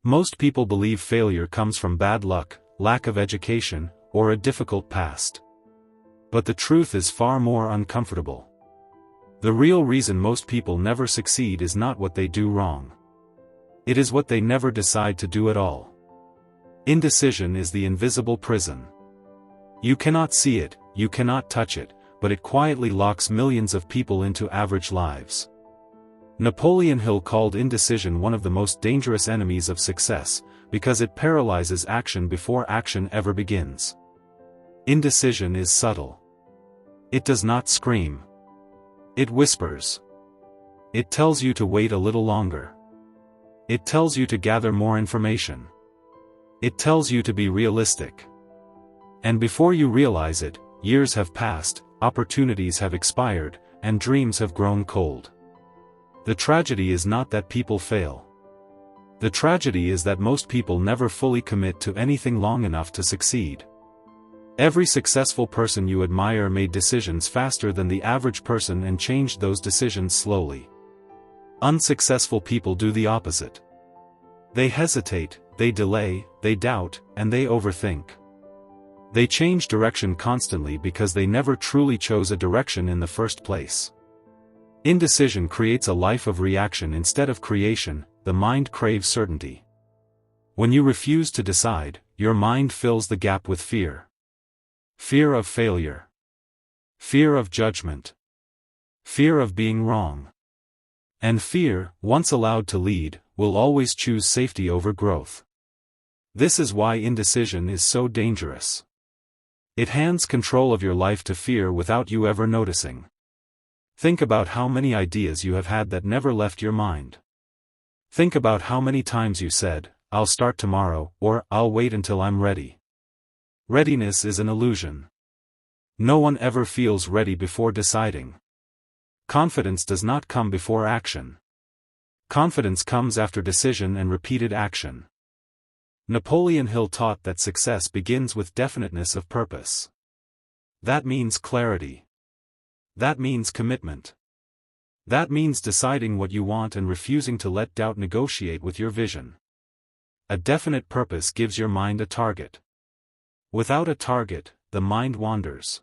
Most people believe failure comes from bad luck, lack of education, or a difficult past. But the truth is far more uncomfortable. The real reason most people never succeed is not what they do wrong. It is what they never decide to do at all. Indecision is the invisible prison. You cannot see it, you cannot touch it, but it quietly locks millions of people into average lives. Napoleon Hill called indecision one of the most dangerous enemies of success, because it paralyzes action before action ever begins. Indecision is subtle. It does not scream. It whispers. It tells you to wait a little longer. It tells you to gather more information. It tells you to be realistic. And before you realize it, years have passed, opportunities have expired, and dreams have grown cold. The tragedy is not that people fail. The tragedy is that most people never fully commit to anything long enough to succeed. Every successful person you admire made decisions faster than the average person and changed those decisions slowly. Unsuccessful people do the opposite. They hesitate, they delay, they doubt, and they overthink. They change direction constantly because they never truly chose a direction in the first place. Indecision creates a life of reaction instead of creation. The mind craves certainty. When you refuse to decide, your mind fills the gap with fear. Fear of failure. Fear of judgment. Fear of being wrong. And fear, once allowed to lead, will always choose safety over growth. This is why indecision is so dangerous. It hands control of your life to fear without you ever noticing. Think about how many ideas you have had that never left your mind. Think about how many times you said, "I'll start tomorrow," or "I'll wait until I'm ready." Readiness is an illusion. No one ever feels ready before deciding. Confidence does not come before action. Confidence comes after decision and repeated action. Napoleon Hill taught that success begins with definiteness of purpose. That means clarity. That means commitment. That means deciding what you want and refusing to let doubt negotiate with your vision. A definite purpose gives your mind a target. Without a target, the mind wanders.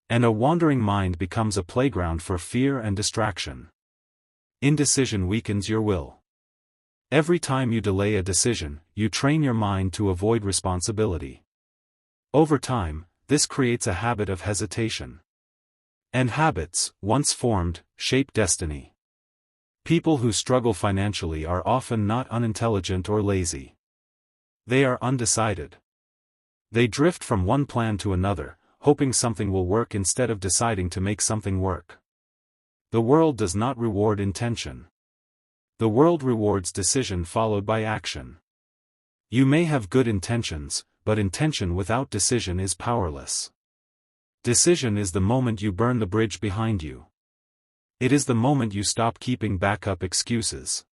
And a wandering mind becomes a playground for fear and distraction. Indecision weakens your will. Every time you delay a decision, you train your mind to avoid responsibility. Over time, this creates a habit of hesitation. And habits, once formed, shape destiny. People who struggle financially are often not unintelligent or lazy. They are undecided. They drift from one plan to another, hoping something will work instead of deciding to make something work. The world does not reward intention. The world rewards decision followed by action. You may have good intentions, but intention without decision is powerless. Decision is the moment you burn the bridge behind you. It is the moment you stop keeping backup excuses.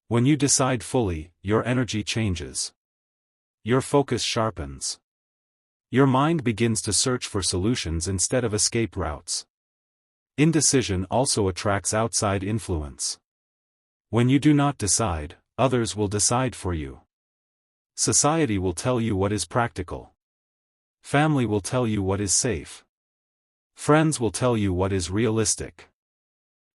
When you decide fully, your energy changes. Your focus sharpens. Your mind begins to search for solutions instead of escape routes. Indecision also attracts outside influence. When you do not decide, others will decide for you. Society will tell you what is practical. Family will tell you what is safe. Friends will tell you what is realistic.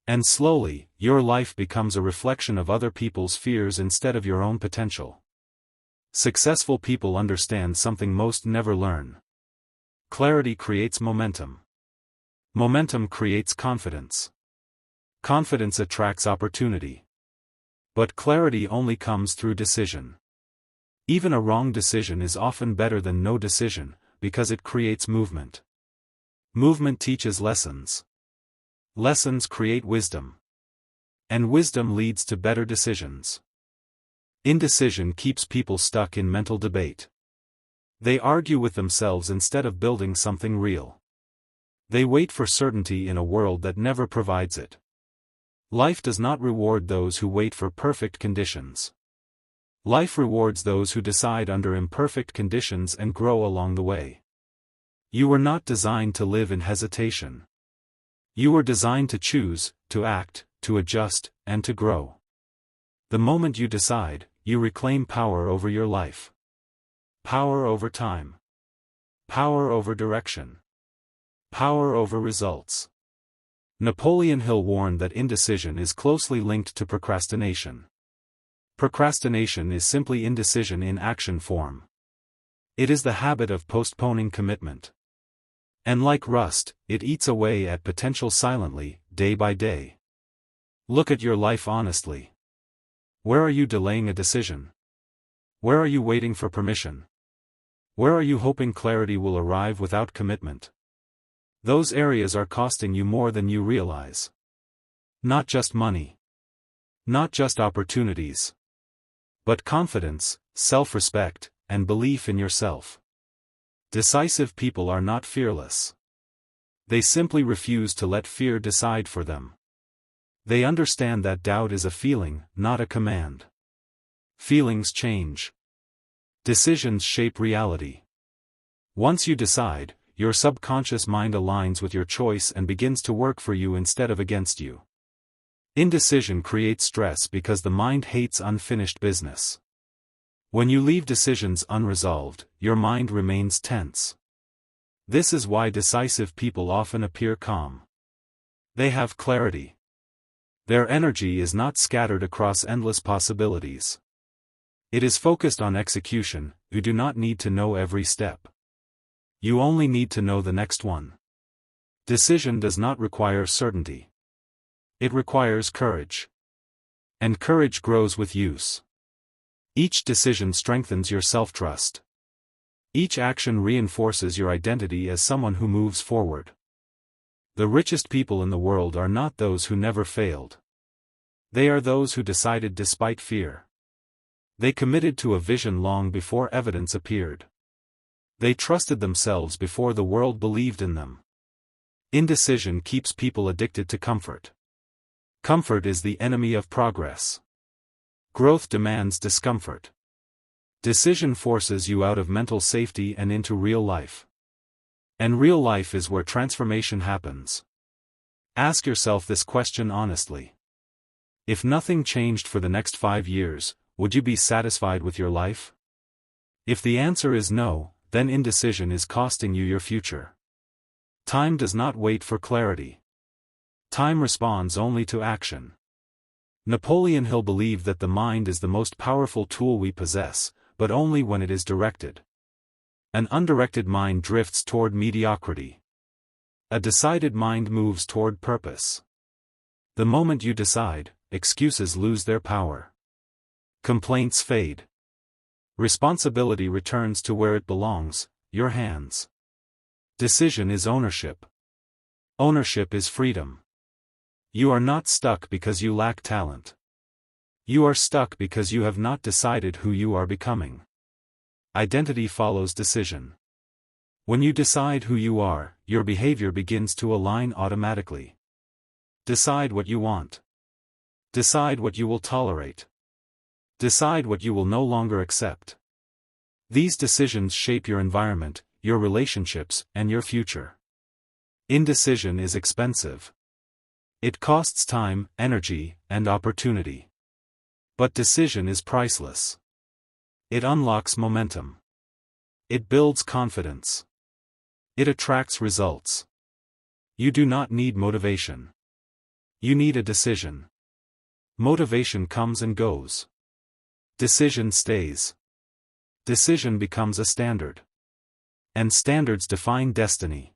And slowly, your life becomes a reflection of other people's fears instead of your own potential. Successful people understand something most never learn. Clarity creates momentum. Momentum creates confidence. Confidence attracts opportunity. But clarity only comes through decision. Even a wrong decision is often better than no decision, because it creates movement. Movement teaches lessons. Lessons create wisdom. And wisdom leads to better decisions. Indecision keeps people stuck in mental debate. They argue with themselves instead of building something real. They wait for certainty in a world that never provides it. Life does not reward those who wait for perfect conditions. Life rewards those who decide under imperfect conditions and grow along the way. You were not designed to live in hesitation. You were designed to choose, to act, to adjust, and to grow. The moment you decide, you reclaim power over your life. Power over time. Power over direction. Power over results. Napoleon Hill warned that indecision is closely linked to procrastination. Procrastination is simply indecision in action form. It is the habit of postponing commitment. And like rust, it eats away at potential silently, day by day. Look at your life honestly. Where are you delaying a decision? Where are you waiting for permission? Where are you hoping clarity will arrive without commitment? Those areas are costing you more than you realize. Not just money. Not just opportunities. But confidence, self-respect, and belief in yourself. Decisive people are not fearless. They simply refuse to let fear decide for them. They understand that doubt is a feeling, not a command. Feelings change. Decisions shape reality. Once you decide, your subconscious mind aligns with your choice and begins to work for you instead of against you. Indecision creates stress because the mind hates unfinished business. When you leave decisions unresolved, your mind remains tense. This is why decisive people often appear calm. They have clarity. Their energy is not scattered across endless possibilities. It is focused on execution. You do not need to know every step. You only need to know the next one. Decision does not require certainty. It requires courage. And courage grows with use. Each decision strengthens your self-trust. Each action reinforces your identity as someone who moves forward. The richest people in the world are not those who never failed. They are those who decided despite fear. They committed to a vision long before evidence appeared. They trusted themselves before the world believed in them. Indecision keeps people addicted to comfort. Comfort is the enemy of progress. Growth demands discomfort. Decision forces you out of mental safety and into real life. And real life is where transformation happens. Ask yourself this question honestly. If nothing changed for the next 5 years, would you be satisfied with your life? If the answer is no, then indecision is costing you your future. Time does not wait for clarity. Time responds only to action. Napoleon Hill believed that the mind is the most powerful tool we possess, but only when it is directed. An undirected mind drifts toward mediocrity. A decided mind moves toward purpose. The moment you decide, excuses lose their power. Complaints fade. Responsibility returns to where it belongs, your hands. Decision is ownership. Ownership is freedom. You are not stuck because you lack talent. You are stuck because you have not decided who you are becoming. Identity follows decision. When you decide who you are, your behavior begins to align automatically. Decide what you want. Decide what you will tolerate. Decide what you will no longer accept. These decisions shape your environment, your relationships, and your future. Indecision is expensive. It costs time, energy, and opportunity. But decision is priceless. It unlocks momentum. It builds confidence. It attracts results. You do not need motivation. You need a decision. Motivation comes and goes. Decision stays. Decision becomes a standard. And standards define destiny.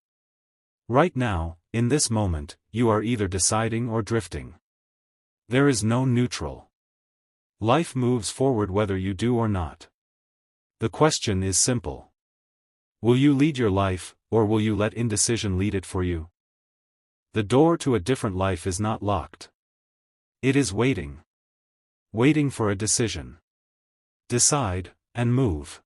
Right now, in this moment, you are either deciding or drifting. There is no neutral. Life moves forward whether you do or not. The question is simple. Will you lead your life, or will you let indecision lead it for you? The door to a different life is not locked. It is waiting. Waiting for a decision. Decide, and move.